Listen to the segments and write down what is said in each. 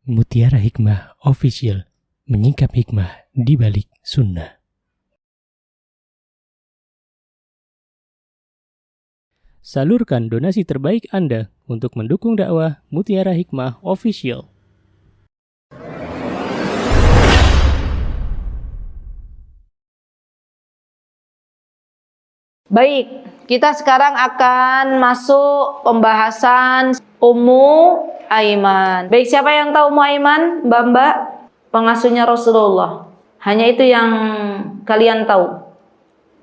Mutiara Hikmah Official, menyingkap hikmah di balik sunnah. Salurkan donasi terbaik Anda untuk mendukung dakwah Mutiara Hikmah Official. Baik, kita sekarang akan masuk pembahasan Ummu Aiman. Baik, siapa yang tahu Ummu Aiman? Mbak-mbak, pengasuhnya Rasulullah. Hanya itu yang kalian tahu.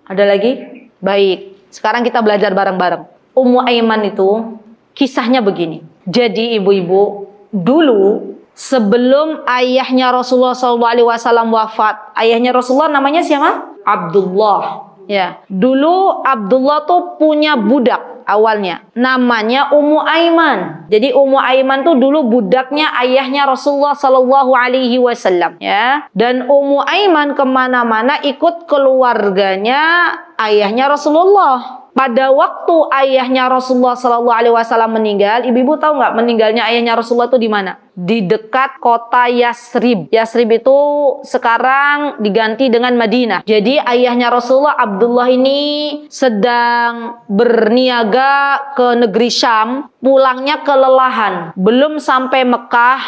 Ada lagi? Baik, sekarang kita belajar bareng-bareng. Ummu Aiman itu kisahnya begini. Jadi ibu-ibu, dulu sebelum ayahnya Rasulullah SAW wafat, ayahnya Rasulullah namanya siapa? Abdullah. Ya, dulu Abdullah tuh punya budak awalnya, namanya Ummu Aiman. Jadi Ummu Aiman tuh dulu budaknya ayahnya Rasulullah Sallallahu Alaihi Wasallam. Ya, dan Ummu Aiman kemana-mana ikut keluarganya ayahnya Rasulullah. Pada waktu ayahnya Rasulullah Sallallahu Alaihi Wasallam meninggal, ibu-ibu tahu nggak meninggalnya ayahnya Rasulullah itu di mana? Di dekat kota Yasrib. Yasrib itu sekarang diganti dengan Madinah. Jadi ayahnya Rasulullah Abdullah ini sedang berniaga ke negeri Syam, pulangnya kelelahan, belum sampai Mekah,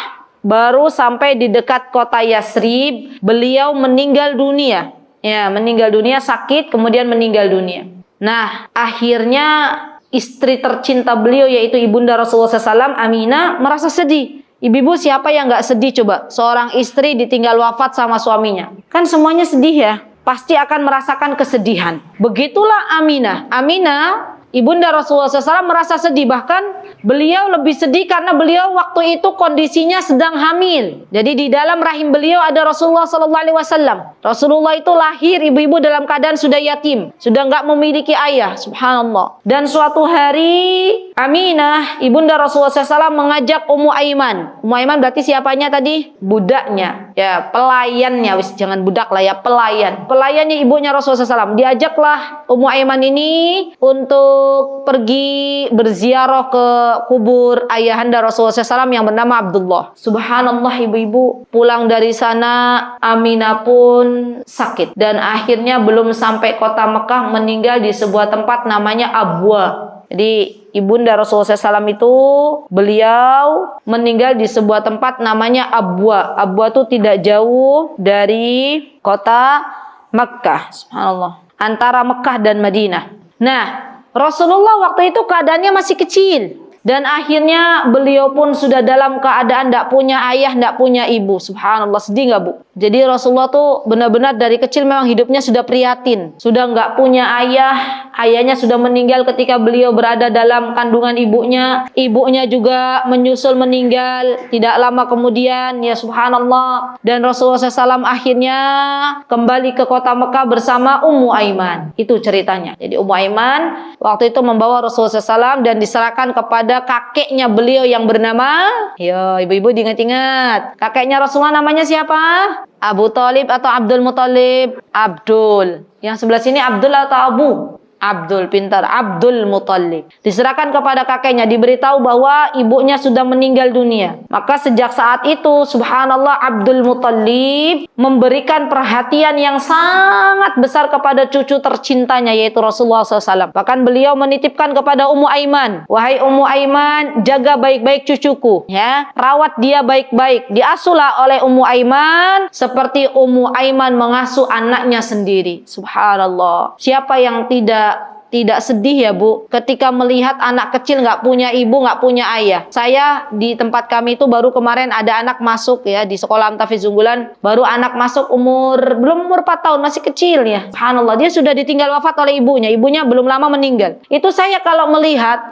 baru sampai di dekat kota Yasrib, beliau meninggal dunia. Ya, meninggal dunia, sakit, kemudian meninggal dunia. Nah, akhirnya istri tercinta beliau yaitu ibunda Rasulullah SAW, Aminah, merasa sedih. Ibu-ibu siapa yang gak sedih coba? Seorang istri ditinggal wafat sama suaminya. Kan semuanya sedih ya. Pasti akan merasakan kesedihan. Begitulah Aminah. Aminah, ibunda Rasulullah SAW merasa sedih. Bahkan beliau lebih sedih karena beliau waktu itu kondisinya sedang hamil. Jadi di dalam rahim beliau ada Rasulullah SAW. Rasulullah itu lahir, ibu-ibu dalam keadaan sudah yatim, sudah nggak memiliki ayah, subhanallah. Dan suatu hari Aminah, ibunda Rasulullah SAW mengajak Ummu Aiman. Ummu Aiman berarti siapanya tadi? Budaknya, ya pelayannya, jangan budak lah ya, pelayan. Pelayannya ibunya Rasulullah SAW. Diajaklah Ummu Aiman ini untuk pergi berziarah ke kubur ayahanda Rasulullah SAW yang bernama Abdullah. Subhanallah ibu-ibu, pulang dari sana Aminah pun sakit dan akhirnya belum sampai kota Mekah meninggal di sebuah tempat namanya Abwa. Jadi ibunda Rasulullah SAW itu beliau meninggal di sebuah tempat namanya Abwa. Abwa itu tidak jauh dari kota Mekah. Subhanallah, antara Mekah dan Madinah. Nah, Rasulullah waktu itu keadaannya masih kecil. Dan akhirnya beliau pun sudah dalam keadaan tidak punya ayah, tidak punya ibu. Subhanallah, sedih nggak bu? Jadi Rasulullah tuh benar-benar dari kecil memang hidupnya sudah prihatin. Sudah nggak punya ayah. Ayahnya sudah meninggal ketika beliau berada dalam kandungan ibunya. Ibunya juga menyusul meninggal. Tidak lama kemudian, ya subhanallah. Dan Rasulullah SAW akhirnya kembali ke kota Mekah bersama Ummu Aiman. Itu ceritanya. Jadi Ummu Aiman waktu itu membawa Rasulullah SAW dan diserahkan kepada kakeknya beliau yang bernama, yo ibu-ibu diingat-ingat, kakeknya Rasulullah namanya siapa? Abu Thalib atau Abdul Muthalib? Abdul. Yang sebelah sini Abdul atau Abu? Abdul, pintar. Abdul Muthalib. Diserahkan kepada kakeknya, diberitahu bahwa ibunya sudah meninggal dunia. Maka sejak saat itu, subhanallah, Abdul Muthalib memberikan perhatian yang sangat besar kepada cucu tercintanya, yaitu Rasulullah SAW. Bahkan beliau menitipkan kepada Ummu Aiman, wahai Ummu Aiman, jaga baik-baik cucuku, ya, rawat dia baik-baik. Diasuhlah oleh Ummu Aiman seperti Ummu Aiman mengasuh anaknya sendiri. Subhanallah. Siapa yang tidak sedih ya bu ketika melihat anak kecil nggak punya ibu, nggak punya ayah. Saya di tempat kami itu baru kemarin ada anak masuk ya di sekolah Amtafiz Unggulan, baru anak masuk belum umur 4 tahun, masih kecil ya. Subhanallah, dia sudah ditinggal wafat oleh ibunya belum lama meninggal. Itu saya kalau melihat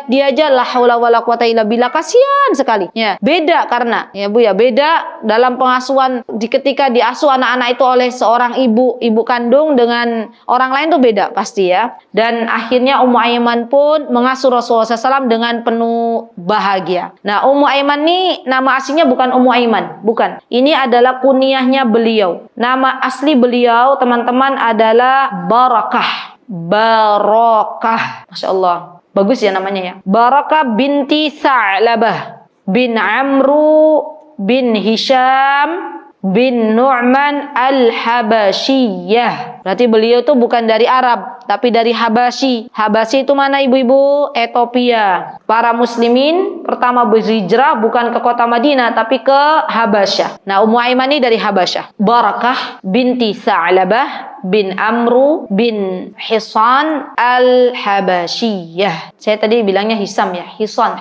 dia aja la haula wala quwata illa billah, kasihan sekali ya. Beda karena ya bu ya, beda dalam pengasuhan ketika diasuh anak-anak itu oleh seorang ibu kandung dengan orang lain tuh beda pasti ya. Dan akhirnya Ummu Aiman pun mengasuh Rasulullah SAW dengan penuh bahagia. Nah, Ummu Aiman ini nama aslinya bukan Ummu Aiman, bukan. Ini adalah kunyahnya beliau. Nama asli beliau, teman-teman, adalah Barakah. Barakah, Masya Allah. Bagus ya namanya ya. Barakah binti Sa'labah bin Amru bin Hisham bin Nu'man al-Habasyiyah. Berarti beliau itu bukan dari Arab, tapi dari Habasyi. Habasyi itu mana ibu-ibu? Ethiopia. Para muslimin pertama berhijrah bukan ke kota Madinah, tapi ke Habasyah. Nah, Ummu Aiman ini dari Habasyah. Barakah binti Tha'labah bin Amru bin Hisan al-Habasyiyah. Saya tadi bilangnya Hisam ya, Hisan.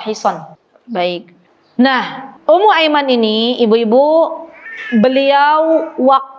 Baik. Nah, Ummu Aiman ini ibu-ibu, beliau waktu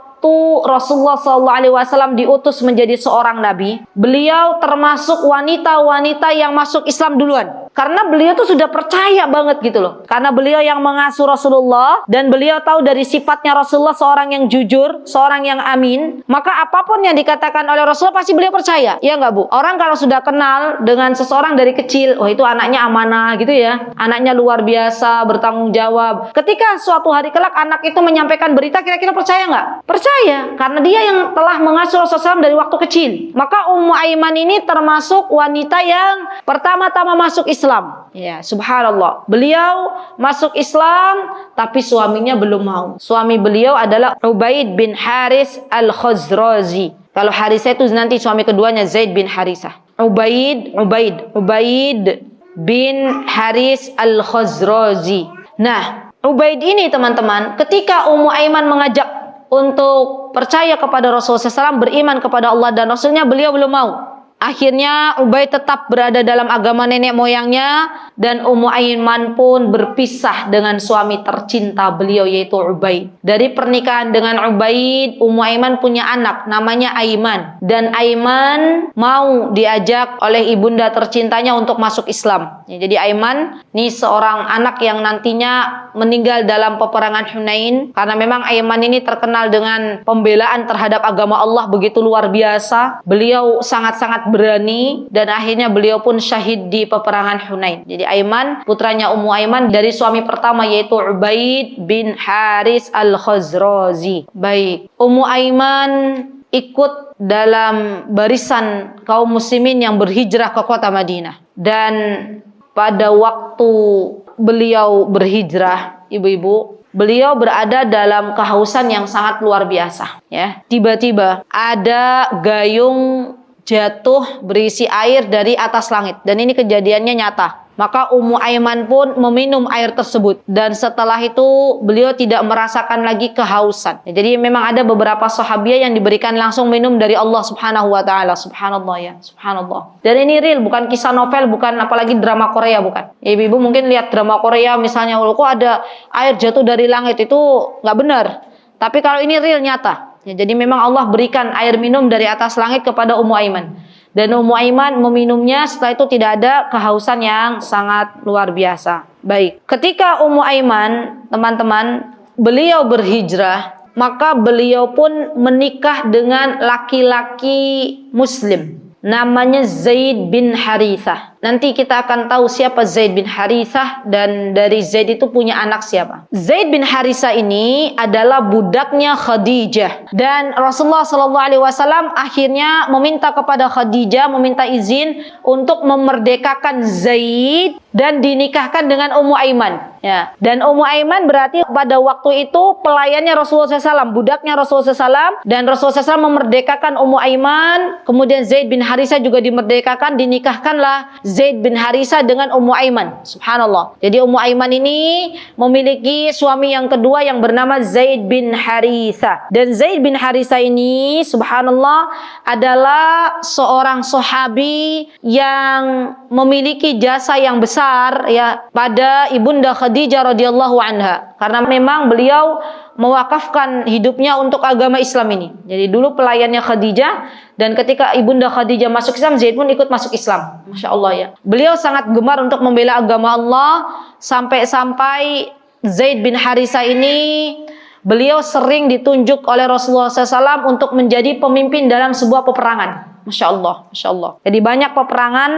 Rasulullah SAW diutus menjadi seorang nabi, beliau termasuk wanita-wanita yang masuk Islam duluan. Karena beliau tuh sudah percaya banget gitu loh. Karena beliau yang mengasuh Rasulullah dan beliau tahu dari sifatnya Rasulullah seorang yang jujur, seorang yang amin. Maka apapun yang dikatakan oleh Rasulullah pasti beliau percaya. Ya nggak Bu? Orang kalau sudah kenal dengan seseorang dari kecil, oh itu anaknya amanah gitu ya. Anaknya luar biasa, bertanggung jawab. Ketika suatu hari kelak anak itu menyampaikan berita, kira-kira percaya nggak? Percaya. Karena dia yang telah mengasuh Rasulullah SAW dari waktu kecil. Maka Ummu Aiman ini termasuk wanita yang pertama-tama masuk Islam. Ya, subhanallah. Beliau masuk Islam tapi suaminya belum mau. Suami beliau adalah Ubaid bin Haris al-Khazraji. Kalau Harisah itu nanti suami keduanya Zaid bin Harisah. Ubaid bin Haris al-Khazraji. Nah, Ubaid ini teman-teman, ketika Ummu Aiman mengajak untuk percaya kepada Rasulullah SAW, beriman kepada Allah dan Rasulnya, beliau belum mau. Akhirnya Ubaid tetap berada dalam agama nenek moyangnya dan Ummu Aiman pun berpisah dengan suami tercinta beliau yaitu Ubaid. Dari pernikahan dengan Ubaid, Ummu Aiman punya anak namanya Aiman, dan Aiman mau diajak oleh ibunda tercintanya untuk masuk Islam. Ya, jadi Aiman ini seorang anak yang nantinya meninggal dalam peperangan Hunain, karena memang Aiman ini terkenal dengan pembelaan terhadap agama Allah begitu luar biasa. Beliau sangat-sangat berani dan akhirnya beliau pun syahid di peperangan Hunain. Jadi Aiman, putranya Ummu Aiman dari suami pertama yaitu Ubaid bin Haris al-Khazraji. Baik, Ummu Aiman ikut dalam barisan kaum muslimin yang berhijrah ke kota Madinah. Dan pada waktu beliau berhijrah, ibu-ibu, beliau berada dalam kehausan yang sangat luar biasa. Ya, tiba-tiba ada gayung jatuh berisi air dari atas langit, dan ini kejadiannya nyata. Maka Ummu Aiman pun meminum air tersebut, dan setelah itu beliau tidak merasakan lagi kehausan. Jadi memang ada beberapa sahabiah yang diberikan langsung minum dari Allah Subhanahu wa taala. Subhanallah ya, subhanallah. Dan ini real, bukan kisah novel, bukan apalagi drama Korea, bukan. Ibu-ibu mungkin lihat drama Korea misalnya, kok ada air jatuh dari langit, itu nggak benar. Tapi kalau ini real, nyata. Ya, jadi memang Allah berikan air minum dari atas langit kepada Ummu Aiman. Dan Ummu Aiman meminumnya, setelah itu tidak ada kehausan yang sangat luar biasa. Baik, ketika Ummu Aiman, teman-teman, beliau berhijrah, maka beliau pun menikah dengan laki-laki muslim. Namanya Zaid bin Harithah. Nanti kita akan tahu siapa Zaid bin Harithah dan dari Zaid itu punya anak siapa. Zaid bin Harithah ini adalah budaknya Khadijah, dan Rasulullah SAW akhirnya meminta kepada Khadijah, meminta izin untuk memerdekakan Zaid dan dinikahkan dengan Ummu Aiman. Ya. Dan Ummu Aiman berarti pada waktu itu pelayannya Rasulullah SAW, budaknya Rasulullah SAW, dan Rasulullah SAW memerdekakan Ummu Aiman. Kemudian Zaid bin Harithah juga dimerdekakan, dinikahkanlah Zaid bin Harithah dengan Ummu Aiman. Subhanallah. Jadi Ummu Aiman ini memiliki suami yang kedua yang bernama Zaid bin Harithah. Dan Zaid bin Harithah ini, subhanallah, adalah seorang sahabi yang memiliki jasa yang besar ya pada ibunda Khadijah radhiyallahu anha. Karena memang beliau mewakafkan hidupnya untuk agama Islam ini. Jadi dulu pelayannya Khadijah, dan ketika ibunda Khadijah masuk Islam, Zaid pun ikut masuk Islam. Masya Allah ya. Beliau sangat gemar untuk membela agama Allah, sampai-sampai Zaid bin Harithah ini beliau sering ditunjuk oleh Rasulullah SAW untuk menjadi pemimpin dalam sebuah peperangan. Masya Allah, Masya Allah. Jadi banyak peperangan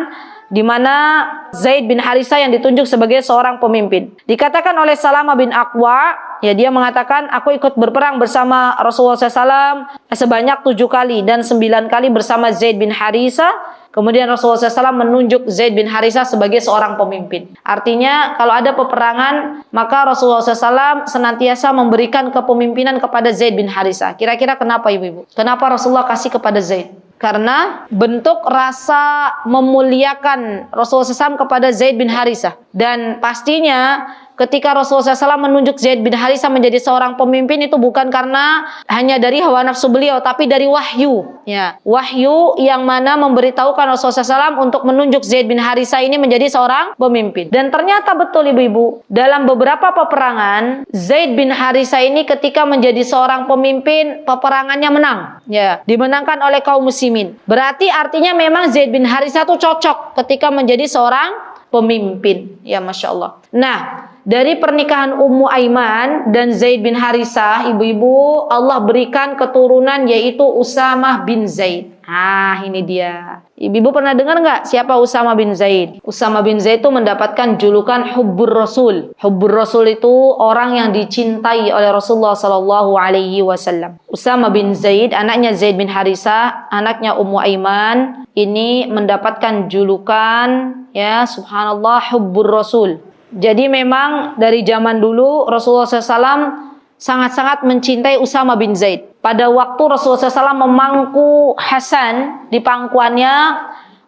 di mana Zaid bin Harisah yang ditunjuk sebagai seorang pemimpin. Dikatakan oleh Salamah bin Aqwa, ya dia mengatakan, aku ikut berperang bersama Rasulullah SAW sebanyak 7 kali dan 9 kali bersama Zaid bin Harisah. Kemudian Rasulullah SAW menunjuk Zaid bin Harisah sebagai seorang pemimpin. Artinya kalau ada peperangan, maka Rasulullah SAW senantiasa memberikan kepemimpinan kepada Zaid bin Harisah. Kira-kira kenapa ibu-ibu? Kenapa Rasulullah kasih kepada Zaid? Karena bentuk rasa memuliakan Rasulullah SAW kepada Zaid bin Harisah. Dan pastinya ketika Rasulullah SAW menunjuk Zaid bin Harisah menjadi seorang pemimpin itu bukan karena hanya dari hawa nafsu beliau, tapi dari wahyu. Ya, wahyu yang mana memberitahukan Rasulullah SAW untuk menunjuk Zaid bin Harisah ini menjadi seorang pemimpin. Dan ternyata betul ibu-ibu, dalam beberapa peperangan Zaid bin Harisah ini ketika menjadi seorang pemimpin, peperangannya menang. Ya, dimenangkan oleh kaum muslimin. Berarti artinya memang Zaid bin Harisah itu cocok ketika menjadi seorang pemimpin. Ya, Masya Allah. Nah, dari pernikahan Ummu Aiman dan Zaid bin Harisah, ibu-ibu, Allah berikan keturunan yaitu Usamah bin Zaid. Ah, ini dia. Ibu-ibu pernah dengar nggak siapa Usamah bin Zaid? Usamah bin Zaid itu mendapatkan julukan Hubbur Rasul. Hubbur Rasul itu orang yang dicintai oleh Rasulullah Sallallahu Alaihi Wasallam. Usamah bin Zaid, anaknya Zaid bin Harisah, anaknya Ummu Aiman, ini mendapatkan julukan, ya subhanallah, Hubbur Rasul. Jadi memang dari zaman dulu Rasulullah SAW sangat-sangat mencintai Usamah bin Zaid. Pada waktu Rasulullah SAW memangku Hasan di pangkuannya,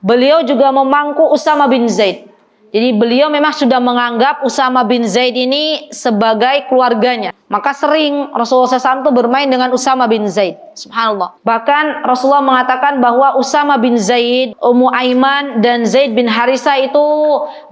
beliau juga memangku Usamah bin Zaid. Jadi beliau memang sudah menganggap Usamah bin Zaid ini sebagai keluarganya. Maka sering Rasulullah SAW itu bermain dengan Usamah bin Zaid. Subhanallah. Bahkan Rasulullah mengatakan bahwa Usamah bin Zaid, Ummu Aiman, dan Zaid bin Harisah itu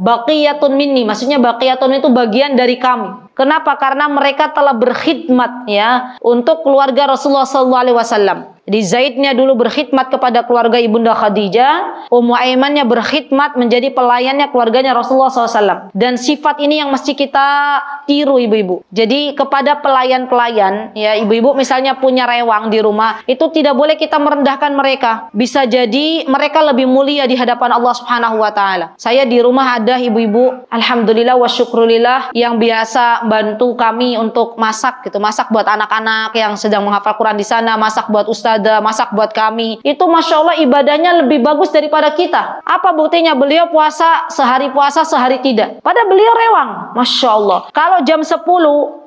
baqiyatun minni. Maksudnya baqiyatun itu bagian dari kami. Kenapa? Karena mereka telah berkhidmat ya untuk keluarga Rasulullah SAW. Jadi Zaidnya dulu berkhidmat kepada keluarga Ibunda Khadijah, Ummu Aimannya berkhidmat menjadi pelayannya keluarganya Rasulullah SAW. Dan sifat ini yang mesti kita tiru ibu-ibu. Jadi kepada pelayan-pelayan, ya ibu-ibu misalnya punya rewang di rumah, itu tidak boleh kita merendahkan mereka. Bisa jadi mereka lebih mulia di hadapan Allah Subhanahu wa taala. Saya di rumah ada ibu-ibu, alhamdulillah wa syukrulillah, yang biasa bantu kami untuk masak gitu, masak buat anak-anak yang sedang menghafal Quran di sana, masak buat ustadzah, masak buat kami. Itu Masya Allah ibadahnya lebih bagus daripada kita. Apa buktinya? Beliau puasa sehari tidak. Padahal beliau rewang. Masya Allah. Kalau jam 10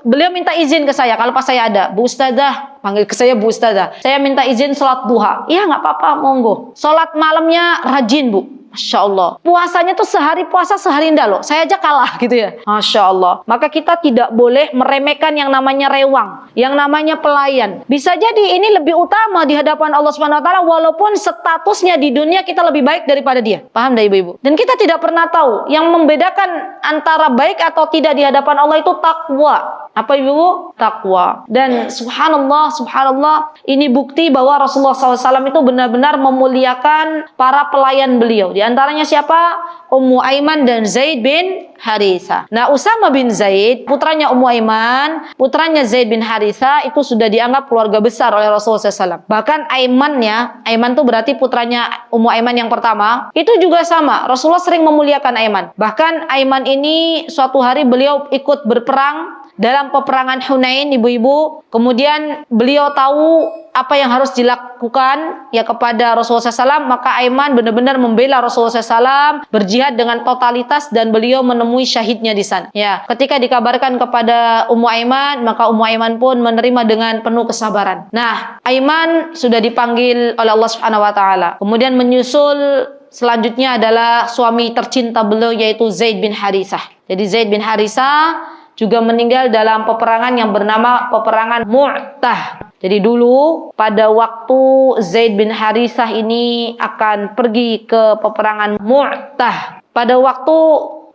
beliau minta izin ke saya, kalau pas saya ada, Bu Ustadzah, panggil ke saya Bu Ustadzah, saya minta izin sholat duha. Iya nggak apa-apa, monggo. Sholat malamnya rajin Bu. Masya Allah. Puasanya tuh sehari puasa sehari enggak loh. Saya aja kalah gitu ya. Masya Allah. Maka kita tidak boleh meremehkan yang namanya rewang, yang namanya pelayan. Bisa jadi ini lebih utama di hadapan Allah Subhanahu wa taala walaupun statusnya di dunia kita lebih baik daripada dia. Paham dah ibu-ibu? Dan kita tidak pernah tahu yang membedakan antara baik atau tidak di hadapan Allah itu takwa. Apa ibu? Takwa. Dan subhanallah, ini bukti bahwa Rasulullah SAW itu benar-benar memuliakan para pelayan beliau. Di antaranya siapa? Ummu Aiman dan Zaid bin Harisah. Nah, Usamah bin Zaid, putranya Ummu Aiman, putranya Zaid bin Harisah, itu sudah dianggap keluarga besar oleh Rasulullah SAW. Bahkan Aimannya, Aiman itu berarti putranya Ummu Aiman yang pertama, itu juga sama. Rasulullah sering memuliakan Aiman. Bahkan Aiman ini suatu hari beliau ikut berperang dalam peperangan Hunain, ibu-ibu. Kemudian beliau tahu apa yang harus dilakukan ya kepada Rasulullah SAW, maka Aiman benar-benar membela Rasulullah SAW, berjihad dengan totalitas dan beliau menemui syahidnya di sana. Ya, ketika dikabarkan kepada Ummu Aiman, maka Ummu Aiman pun menerima dengan penuh kesabaran. Nah, Aiman sudah dipanggil oleh Allah Subhanahu wa taala. Kemudian menyusul selanjutnya adalah suami tercinta beliau yaitu Zaid bin Harisah. Jadi Zaid bin Harisah juga meninggal dalam peperangan yang bernama peperangan Mu'tah. Jadi dulu pada waktu Zaid bin Harisah ini akan pergi ke peperangan Mu'tah, pada waktu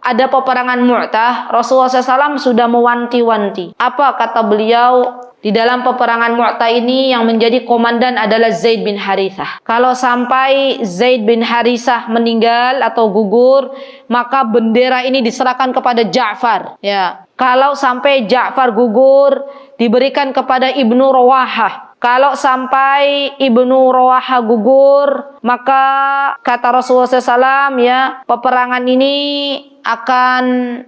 ada peperangan Mu'tah, Rasulullah SAW sudah mewanti-wanti. Apa kata beliau? Di dalam peperangan Mu'tah ini yang menjadi komandan adalah Zaid bin Harisah. Kalau sampai Zaid bin Harisah meninggal atau gugur, maka bendera ini diserahkan kepada Ja'far. Ya. Kalau sampai Ja'far gugur, diberikan kepada Ibnu Rawahah. Kalau sampai Ibnu Rawaha gugur, maka kata Rasulullah SAW, ya, peperangan ini akan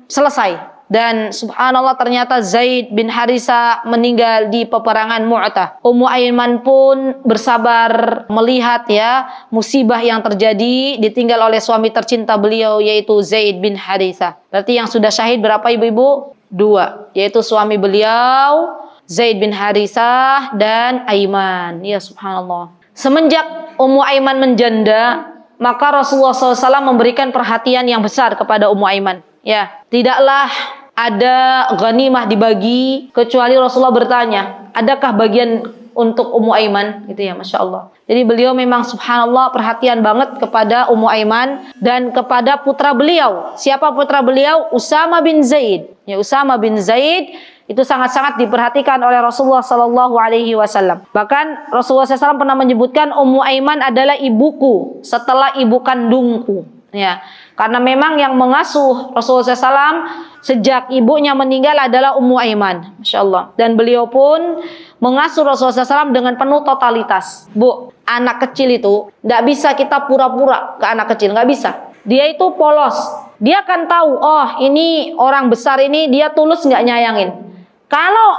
selesai. Dan subhanallah ternyata Zaid bin Harisa meninggal di peperangan Mu'tah. Ummu Aiman pun bersabar melihat, ya, musibah yang terjadi, ditinggal oleh suami tercinta beliau yaitu Zaid bin Harisa. Berarti yang sudah syahid berapa ibu-ibu? 2, yaitu suami beliau Zaid bin Harisa dan Aiman. Ya subhanallah. Semenjak Ummu Aiman menjanda, maka Rasulullah SAW memberikan perhatian yang besar kepada Ummu Aiman. Ya, tidaklah ada ghanimah dibagi kecuali Rasulullah bertanya, adakah bagian untuk Ummu Aiman? Gitu ya, Masya Allah. Jadi beliau memang subhanallah perhatian banget kepada Ummu Aiman dan kepada putra beliau. Siapa putra beliau? Usama bin Zaid. Ya, Usama bin Zaid itu sangat-sangat diperhatikan oleh Rasulullah Sallallahu Alaihi Wasallam. Bahkan Rasulullah SAW pernah menyebutkan Ummu Aiman adalah ibuku setelah ibu kandungku. Ya, karena memang yang mengasuh Rasulullah SAW sejak ibunya meninggal adalah Ummu Aiman, Masya Allah. Dan beliau pun mengasuh Rasulullah SAW dengan penuh totalitas. Bu, anak kecil itu nggak bisa kita pura-pura ke anak kecil, nggak bisa. Dia itu polos. Dia akan tahu, oh ini orang besar ini dia tulus nggak nyayangin. Kalau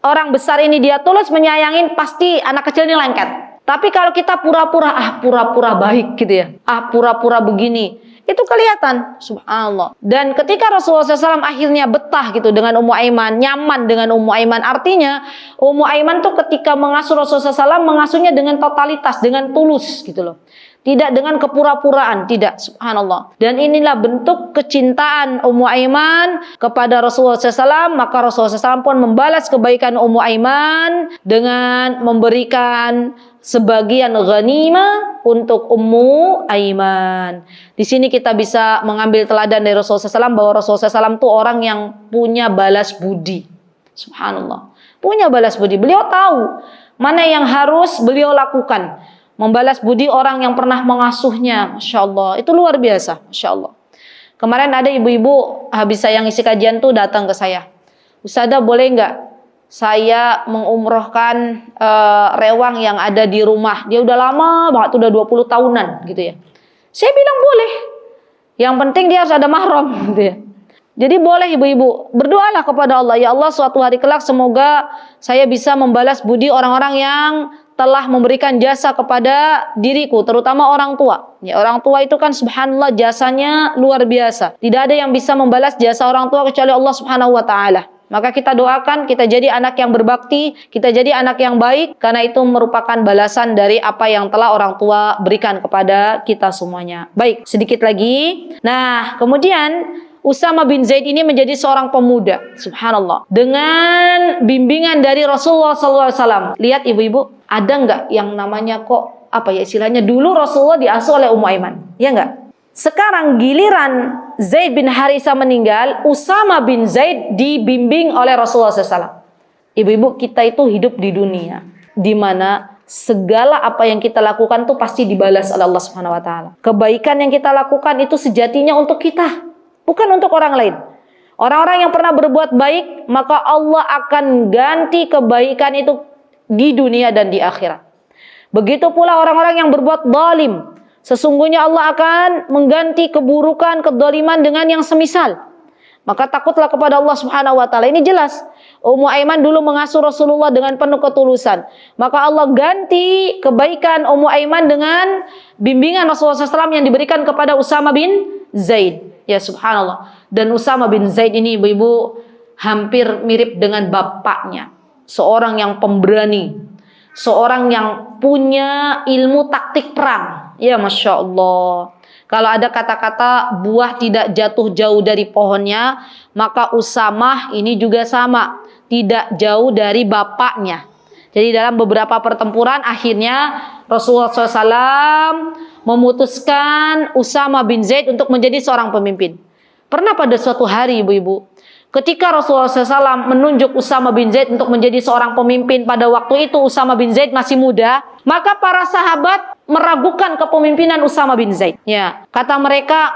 orang besar ini dia tulus menyayangin, pasti anak kecil ini lengket. Tapi kalau kita pura-pura, pura-pura baik gitu ya, pura-pura begini, itu kelihatan, subhanallah. Dan ketika Rasulullah SAW akhirnya betah gitu dengan Ummu Aiman, nyaman dengan Ummu Aiman, artinya Ummu Aiman tuh ketika mengasuh Rasulullah SAW mengasuhnya dengan totalitas, dengan tulus gitu loh. Tidak dengan kepura-puraan, tidak, subhanallah. Dan inilah bentuk kecintaan Ummu Aiman kepada Rasulullah SAW. Maka Rasulullah SAW pun membalas kebaikan Ummu Aiman dengan memberikan sebagian ghanimah untuk Ummu Aiman. Di sini kita bisa mengambil teladan dari Rasulullah SAW bahwa Rasulullah SAW itu orang yang punya balas budi. Subhanallah. Punya balas budi. Beliau tahu mana yang harus beliau lakukan. Membalas budi orang yang pernah mengasuhnya. Masya Allah. Itu luar biasa. Masya Allah. Kemarin ada ibu-ibu habis saya ngisi kajian tuh datang ke saya. Ustazah, boleh nggak saya mengumrohkan rewang yang ada di rumah? Dia udah lama banget, udah 20 tahunan gitu ya. Saya bilang boleh. Yang penting dia harus ada mahram gitu ya. Jadi boleh ibu-ibu, berdoalah kepada Allah. Ya Allah, suatu hari kelak semoga saya bisa membalas budi orang-orang yang telah memberikan jasa kepada diriku, terutama orang tua. Ya, orang tua itu kan subhanallah jasanya luar biasa. Tidak ada yang bisa membalas jasa orang tua kecuali Allah Subhanahu wa taala. Maka kita doakan kita jadi anak yang berbakti, kita jadi anak yang baik, karena itu merupakan balasan dari apa yang telah orang tua berikan kepada kita semuanya. Baik, sedikit lagi. Nah, kemudian Usama bin Zaid ini menjadi seorang pemuda, subhanallah, dengan bimbingan dari Rasulullah SAW. Lihat ibu-ibu, ada nggak yang namanya kok apa ya istilahnya, dulu Rasulullah diasuh oleh Ummu Aiman, ya nggak? Sekarang giliran Zaid bin Harisa meninggal, Usama bin Zaid dibimbing oleh Rasulullah SAW. Ibu-ibu, kita itu hidup di dunia di mana segala apa yang kita lakukan tuh pasti dibalas oleh Allah Subhanahu wa taala. Kebaikan yang kita lakukan itu sejatinya untuk kita, bukan untuk orang lain. Orang-orang yang pernah berbuat baik, maka Allah akan ganti kebaikan itu di dunia dan di akhirat. Begitu pula orang-orang yang berbuat zalim, sesungguhnya Allah akan mengganti keburukan, kedzaliman dengan yang semisal. Maka takutlah kepada Allah Subhanahu wa taala. Ini jelas. Ummu Aiman dulu mengasuh Rasulullah dengan penuh ketulusan. Maka Allah ganti kebaikan Ummu Aiman dengan bimbingan Rasulullah SAW yang diberikan kepada Usama bin Zaid. Ya subhanallah. Dan Usama bin Zaid ini ibu-ibu hampir mirip dengan bapaknya. Seorang yang pemberani. Seorang yang punya ilmu taktik perang. Ya Masya Allah. Kalau ada kata-kata buah tidak jatuh jauh dari pohonnya, maka Usamah ini juga sama. Tidak jauh dari bapaknya. Jadi dalam beberapa pertempuran akhirnya Rasulullah SAW memutuskan Usama bin Zaid untuk menjadi seorang pemimpin. Pernah pada suatu hari ibu-ibu, ketika Rasulullah SAW menunjuk Usama bin Zaid untuk menjadi seorang pemimpin, pada waktu itu Usama bin Zaid masih muda, maka para sahabat meragukan kepemimpinan Usama bin Zaid. Ya, kata mereka,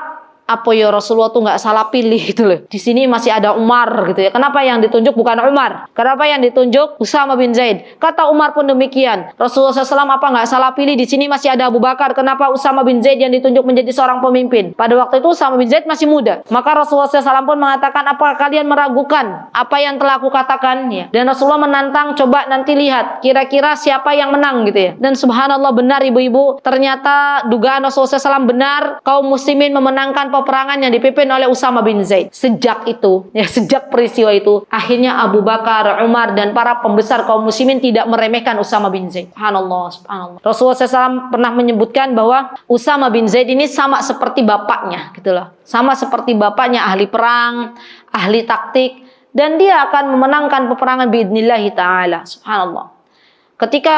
apa ya Rasulullah tuh nggak salah pilih gitu loh. Di sini masih ada Umar gitu ya. Kenapa yang ditunjuk bukan Umar? Kenapa yang ditunjuk Usama bin Zaid? Kata Umar pun demikian. Rasulullah SAW apa nggak salah pilih? Di sini masih ada Abu Bakar. Kenapa Usama bin Zaid yang ditunjuk menjadi seorang pemimpin? Pada waktu itu Usama bin Zaid masih muda. Maka Rasulullah SAW pun mengatakan, apa kalian meragukan apa yang telah aku katakan? Ya. Dan Rasulullah menantang, coba nanti lihat kira-kira siapa yang menang gitu ya. Dan subhanallah benar ibu-ibu, ternyata dugaan Rasulullah SAW benar, kaum muslimin memenangkan peperangan yang dipimpin oleh Usama bin Zaid. Sejak itu, ya sejak peristiwa itu, akhirnya Abu Bakar, Umar dan para pembesar kaum muslimin tidak meremehkan Usama bin Zaid. Subhanallah, subhanallah. Rasulullah SAW pernah menyebutkan bahwa Usama bin Zaid ini sama seperti bapaknya, gitu loh. Sama seperti bapaknya, ahli perang, ahli taktik, dan dia akan memenangkan peperangan biidnillahi ta'ala. Subhanallah. Ketika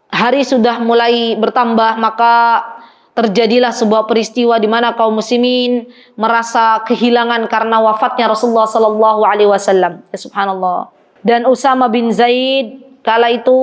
hari sudah mulai bertambah, maka terjadilah sebuah peristiwa di mana kaum muslimin merasa kehilangan karena wafatnya Rasulullah sallallahu alaihi wasallam. Ya, subhanallah. Dan Usama bin Zaid kala itu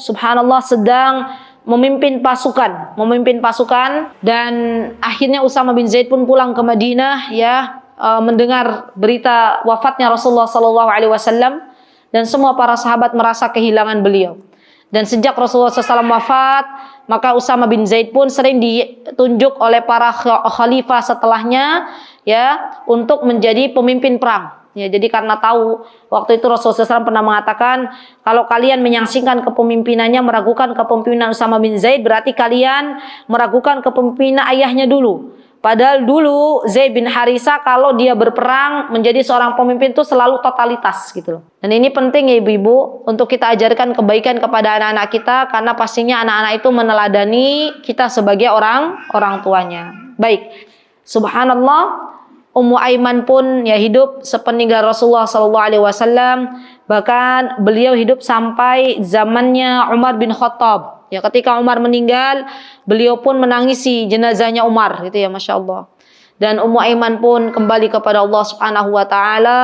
subhanallah sedang memimpin pasukan dan akhirnya Usama bin Zaid pun pulang ke Madinah ya, mendengar berita wafatnya Rasulullah sallallahu alaihi wasallam, dan semua para sahabat merasa kehilangan beliau. Dan sejak Rasulullah SAW wafat, maka Usama bin Zaid pun sering ditunjuk oleh para khalifah setelahnya ya untuk menjadi pemimpin perang. Ya, jadi karena tahu waktu itu Rasulullah SAW pernah mengatakan, kalau kalian menyaksikan kepemimpinannya, meragukan kepemimpinan Usama bin Zaid, berarti kalian meragukan kepemimpinan ayahnya dulu. Padahal dulu Zaid bin Harithah kalau dia berperang menjadi seorang pemimpin itu selalu totalitas gitu loh. Dan ini penting ya ibu-ibu untuk kita ajarkan kebaikan kepada anak-anak kita, karena pastinya anak-anak itu meneladani kita sebagai orang tuanya. Baik. Subhanallah, Ummu Aiman pun ya hidup sepeninggal Rasulullah SAW. Bahkan beliau hidup sampai zamannya Umar bin Khattab. Ya, ketika Umar meninggal, beliau pun menangisi jenazahnya Umar, gitu ya, masya Allah. Dan Ummu Aiman pun kembali kepada Allah Subhanahu Wa Taala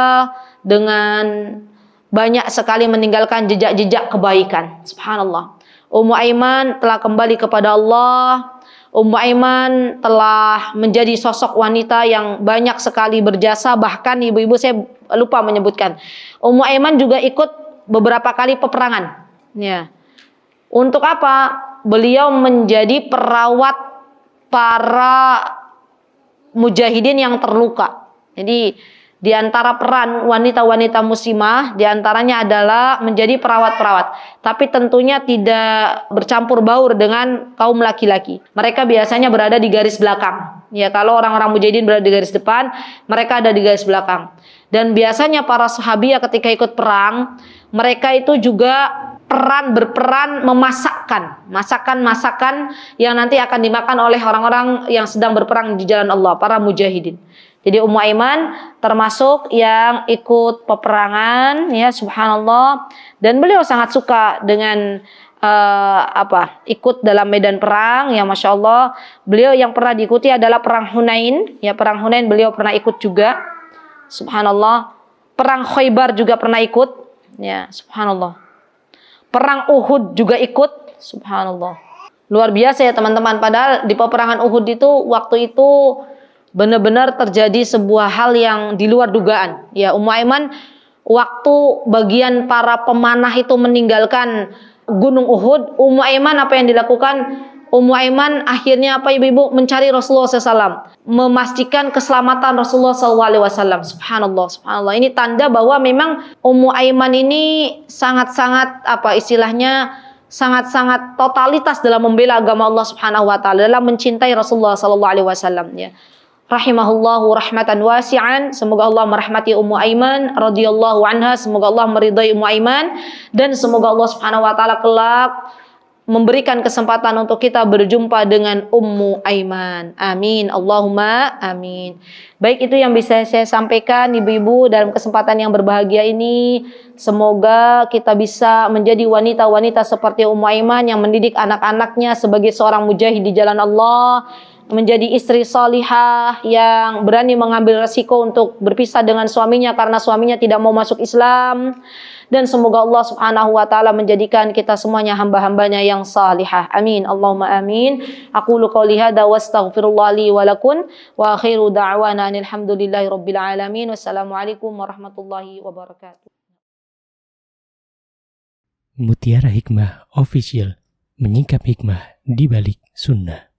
dengan banyak sekali meninggalkan jejak-jejak kebaikan. Subhanallah. Ummu Aiman telah kembali kepada Allah. Ummu Aiman telah menjadi sosok wanita yang banyak sekali berjasa. Bahkan ibu-ibu saya lupa menyebutkan, Ummu Aiman juga ikut beberapa kali peperangan. Ya. Untuk apa? Beliau menjadi perawat para mujahidin yang terluka. Jadi di antara peran wanita-wanita muslimah, di antaranya adalah menjadi perawat-perawat. Tapi tentunya tidak bercampur baur dengan kaum laki-laki. Mereka biasanya berada di garis belakang. Ya, kalau orang-orang mujahidin berada di garis depan, mereka ada di garis belakang. Dan biasanya para sahabiah ketika ikut perang, mereka itu juga berperan memasakkan masakan yang nanti akan dimakan oleh orang-orang yang sedang berperang di jalan Allah, para mujahidin. Jadi Ummu Aiman termasuk yang ikut peperangan ya, subhanallah, dan beliau sangat suka dengan ikut dalam medan perang ya, masya Allah. Beliau yang pernah diikuti adalah perang Hunain ya, perang Hunain beliau pernah ikut juga, subhanallah. Perang Khaybar juga pernah ikut ya, subhanallah. Perang Uhud juga ikut, subhanallah. Luar biasa ya teman-teman. Padahal di peperangan Uhud itu waktu itu benar-benar terjadi sebuah hal yang di luar dugaan. Ya, Ummu Aiman waktu bagian para pemanah itu meninggalkan Gunung Uhud, Ummu Aiman apa yang dilakukan? Ummu Aiman akhirnya apa ibu-ibu? Mencari Rasulullah SAW, memastikan keselamatan Rasulullah SAW. Subhanallah, subhanallah. Ini tanda bahwa memang Ummu Aiman ini sangat-sangat sangat-sangat totalitas dalam membela agama Allah Subhanahu Wa Taala, dalam mencintai Rasulullah SAW. Ya. Rahimahullahu rahmatan wasi'an. Semoga Allah merahmati Ummu Aiman radhiyallahu anha. Semoga Allah meridai Ummu Aiman, dan semoga Allah Subhanahu Wa Taala kelak memberikan kesempatan untuk kita berjumpa dengan Ummu Aiman. Amin. Allahumma amin. Baik, itu yang bisa saya sampaikan ibu-ibu dalam kesempatan yang berbahagia ini. Semoga kita bisa menjadi wanita-wanita seperti Ummu Aiman yang mendidik anak-anaknya sebagai seorang mujahid di jalan Allah, menjadi istri salihah yang berani mengambil resiko untuk berpisah dengan suaminya karena suaminya tidak mau masuk Islam, dan semoga Allah Subhanahu wa taala menjadikan kita semuanya hamba-hambanya yang salihah. Amin. Allahumma amin. Aqulu qouli hadza wa astaghfirullah li wa lakum wa akhiru da'wana alhamdulillahi rabbil alamin. Wassalamualaikum warahmatullahi wabarakatuh. Mutiara Hikmah Official, menyingkap hikmah di balik sunnah.